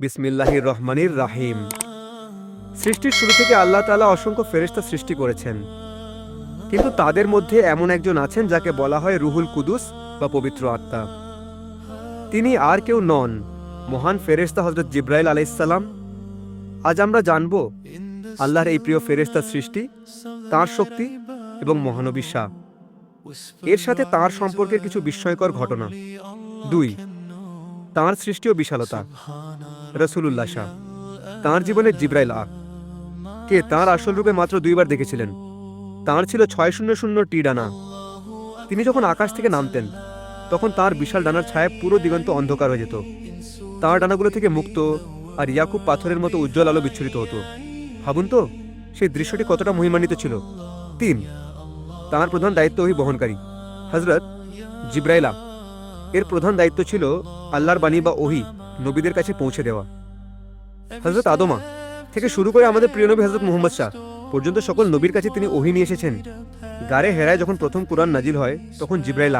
বিসমিল্লাহির রহমানির রাহিম। সৃষ্টির শুরু থেকে আল্লাহ তাআলা অসংখ্য ফেরেশতা সৃষ্টি করেছেন, কিন্তু তাদের মধ্যে এমন একজন আছেন যাকে বলা হয় রুহুল কুদুস বা পবিত্র আত্মা। তিনি আর কেউ নন, মহান ফেরেশতা হযরত জিবরাইল আলাইহিসসালাম। আজ আমরা জানব আল্লাহর এই প্রিয় ফেরেশতার সৃষ্টি, তাঁর শক্তি এবং মহানবী শাহ, এর সাথে তাঁর সম্পর্কের কিছু বিস্ময়কর ঘটনা। 2. তাঁর সৃষ্টি ও বিশালতা। রাসূলুল্লাহ শাহ, তাঁর জীবনে জিবরাইল কে তাঁর আসল রূপে মাত্র 2 বার দেখেছিলেন। তাঁর ছিল 600টি ডানা। তিনি যখন আকাশ থেকে নামতেন তখন তাঁর বিশাল ডানার ছায়ায় পুরো দিগন্ত অন্ধকার হয়ে যেত। তাঁর ডানাগুলো থেকে মুক্ত আর ইয়াকুব পাথরের মতো উজ্জ্বল আলো বিচ্ছুরিত হতো। ভাবুন তো সেই দৃশ্যটি কতটা মহিমান্বিত ছিল। 3. তাঁর প্রধান দায়িত্ব ওহী বহনকারী। হযরত জিবরাইল এর প্রধান দায়িত্ব ছিল আল্লাহর বাণী বা ওহী নবীদের কাছে পৌঁছে দেওয়া। হযরত আদম থেকে শুরু করে আমাদের প্রিয় নবী হযরত মুহাম্মদ শাহ পর্যন্ত সকল নবীর কাছে তিনি ওহী নিয়ে এসেছেন। গারে হেরায় যখন প্রথম কুরআন নাজিল হয় তখন জিবরাইল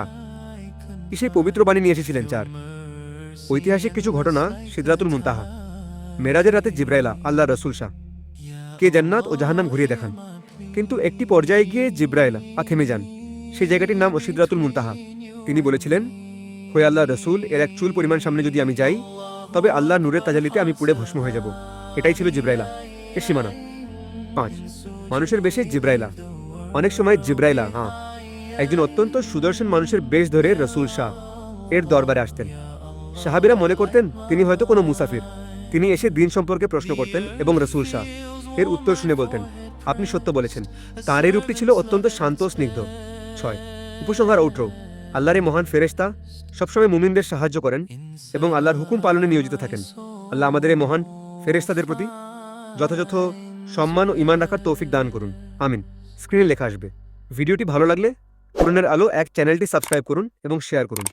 সেই পবিত্র বাণী নিয়ে এসেছিলেন। 4. ঐতিহাসিক কিছু ঘটনা। সিদরাতুল মুনতাহা। মেরাজের রাতে জিবরাইল আল্লাহ রসুল শাহ কে জান্নাত ও জাহান্নাম ঘুরিয়ে দেখান, কিন্তু একটি পর্যায়ে গিয়ে জিবরাইল থেমে যান। সেই জায়গাটির নাম সিদরাতুল মুনতাহা। তিনি বলেছিলেন, হে আল্লাহ রসুল, এর এক চুল পরিমাণ সামনে যদি আমি যাই তবে আল্লাহ নূরের তাজালিতে আমি পুড়ে ভস্ম হয়ে যাব। এটাই ছিল জিবরাইল এর সীমানা। 5. মানুষের বেশে জিবরাইল। অনেক সময় জিবরাইল একজন অত্যন্ত সুদর্শন মানুষের বেশ ধরে রসুল শাহ এর দরবারে আসতেন। সাহাবীরা মনে করতেন তিনি হয়তো কোনো মুসাফির। তিনি এসে দিন সম্পর্কে প্রশ্ন করতেন এবং রসুল শাহ এর উত্তর শুনে বলতেন, আপনি সত্য বলেছেন। তাঁর এই রূপটি ছিল অত্যন্ত শান্ত ও স্নিগ্ধ। 6. উপসংহার ঔট্র। আল্লাহর এই মহান ফেরেশতা সবসময় মুমিনদের সাহায্য করেন এবং আল্লাহর হুকুম পালনে নিয়োজিত থাকেন। আল্লাহ আমাদের এই মহান ফেরেশতাদের প্রতি যথাযথ সম্মান ও ঈমান রাখার তৌফিক দান করুন, আমিন। স্ক্রিনে লেখা আসবে। ভিডিওটি ভালো লাগলে কোরআনের আলো চ্যানেলটি সাবস্ক্রাইব করুন এবং শেয়ার করুন।